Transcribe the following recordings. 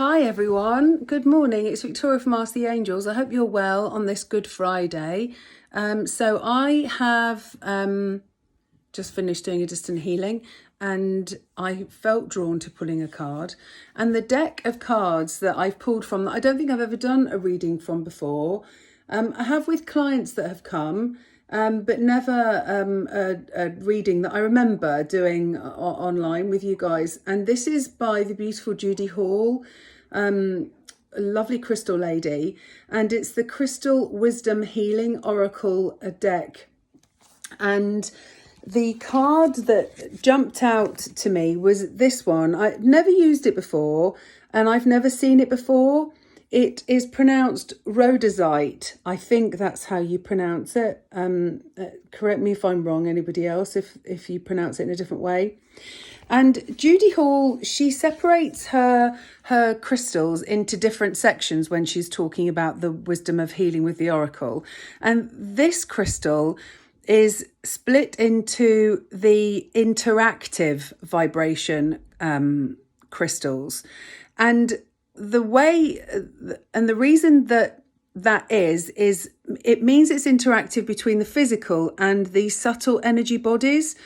Hi everyone, good morning. It's Victoria from Ask the Angels. I hope you're well on this Good Friday. So I have just finished doing a distant healing and I felt drawn to pulling a card. And the deck of cards that I've pulled from, that I don't think I've ever done a reading from before, I have with clients that have come, but never a reading that I remember doing online with you guys. And this is by the beautiful Judy Hall, a lovely crystal lady. And it's the Crystal Wisdom Healing Oracle deck. And the card that jumped out to me was this one. I've never used it before and I've never seen it before. It is pronounced rhodozite. I think that's how you pronounce it. Correct me if I'm wrong, anybody else, if you pronounce it in a different way. And Judy Hall, she separates her crystals into different sections when she's talking about the wisdom of healing with the oracle. And this crystal is split into the interactive vibration crystals. And the way and the reason that is it means it's interactive between the physical and the subtle energy bodies.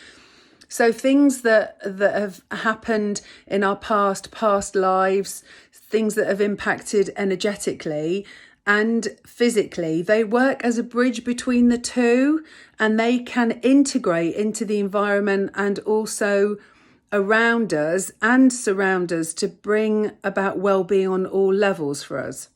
So things that have happened in our past lives, things that have impacted energetically and physically, they work as a bridge between the two, and they can integrate into the environment and also around us and surround us to bring about well-being on all levels for us.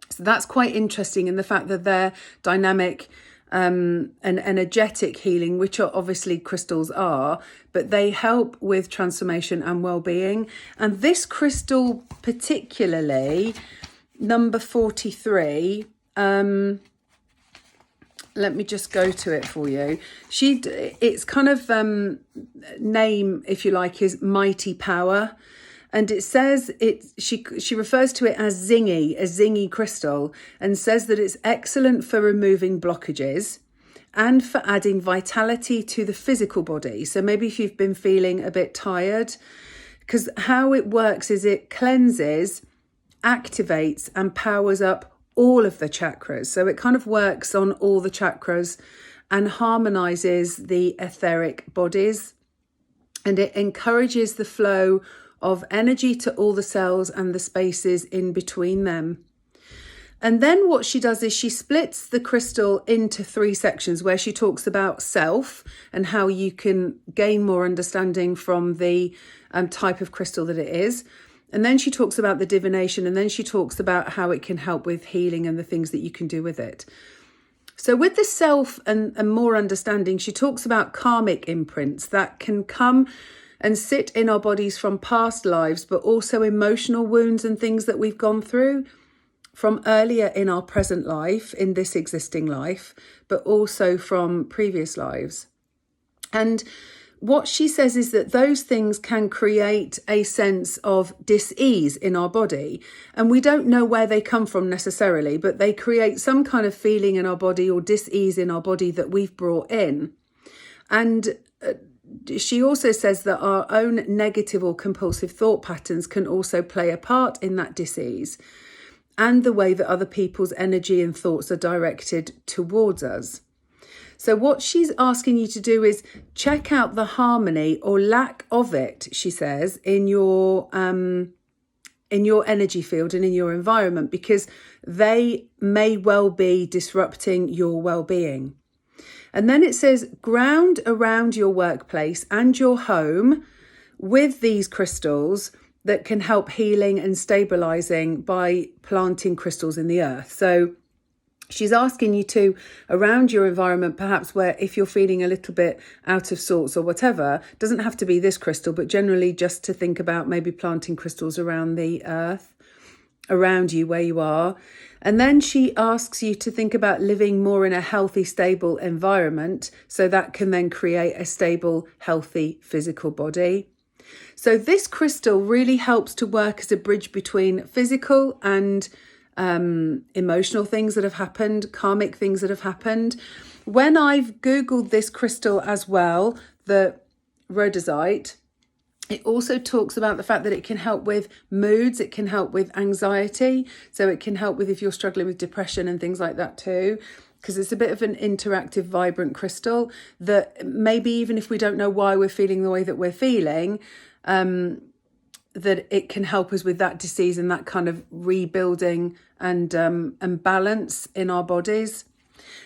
So that's quite interesting in the fact that they're dynamic and energetic healing, which are obviously crystals are, but they help with transformation and well-being. And this crystal particularly, number 43, let me just go to it for you. It's kind of name, if you like, is Mighty Power. And it says she refers to it as a zingy crystal, and says that it's excellent for removing blockages and for adding vitality to the physical body. So maybe if you've been feeling a bit tired, because how it works is it cleanses, activates and powers up all of the chakras. So it kind of works on all the chakras and harmonizes the etheric bodies, and it encourages the flow of energy to all the cells and the spaces in between them. And then what she does is she splits the crystal into 3 sections where she talks about self and how you can gain more understanding from the type of crystal that it is. And then she talks about the divination, and then she talks about how it can help with healing and the things that you can do with it. So with the self and more understanding, she talks about karmic imprints that can come and sit in our bodies from past lives, but also emotional wounds and things that we've gone through from earlier in our present life, in this existing life, but also from previous lives. And what she says is that those things can create a sense of dis-ease in our body. And we don't know where they come from necessarily, but they create some kind of feeling in our body or dis-ease in our body that we've brought in. And she also says that our own negative or compulsive thought patterns can also play a part in that dis-ease and the way that other people's energy and thoughts are directed towards us. So what she's asking you to do is check out the harmony or lack of it, she says, in your energy field and in your environment, because they may well be disrupting your well-being. And then it says ground around your workplace and your home with these crystals that can help healing and stabilizing by planting crystals in the earth. So she's asking you to, around your environment, perhaps where if you're feeling a little bit out of sorts or whatever, doesn't have to be this crystal, but generally just to think about maybe planting crystals around the earth, around you where you are. And then she asks you to think about living more in a healthy, stable environment, so that can then create a stable, healthy physical body. So this crystal really helps to work as a bridge between physical and emotional things that have happened, karmic things that have happened. When I've Googled this crystal as well, the rhodozite, It also talks about the fact that it can help with moods, it can help with anxiety, so it can help with if you're struggling with depression and things like that too, because it's a bit of an interactive, vibrant crystal that maybe even if we don't know why we're feeling the way that we're feeling, that it can help us with that disease and that kind of rebuilding and balance in our bodies.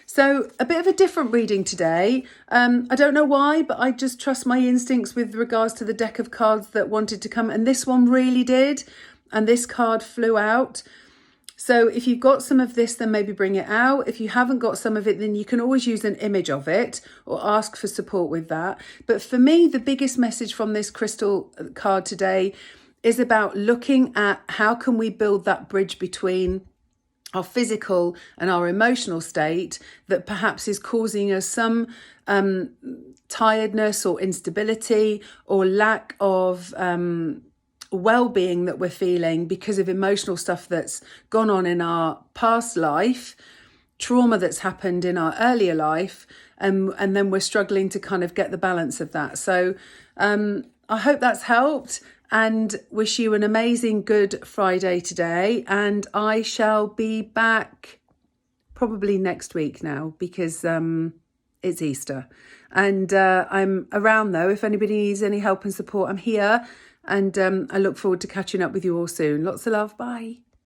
So a bit of a different reading today. I don't know why, but I just trust my instincts with regards to the deck of cards that wanted to come. And this one really did. And this card flew out. So if you've got some of this, then maybe bring it out. If you haven't got some of it, then you can always use an image of it or ask for support with that. But for me, the biggest message from this crystal card today is about looking at how can we build that bridge between our physical and our emotional state that perhaps is causing us some tiredness or instability or lack of well-being that we're feeling because of emotional stuff that's gone on in our past life, trauma that's happened in our earlier life, and then we're struggling to kind of get the balance of that. So I hope that's helped, and wish you an amazing Good Friday today. And I shall be back probably next week now because it's Easter. And I'm around though. If anybody needs any help and support, I'm here. And I look forward to catching up with you all soon. Lots of love. Bye.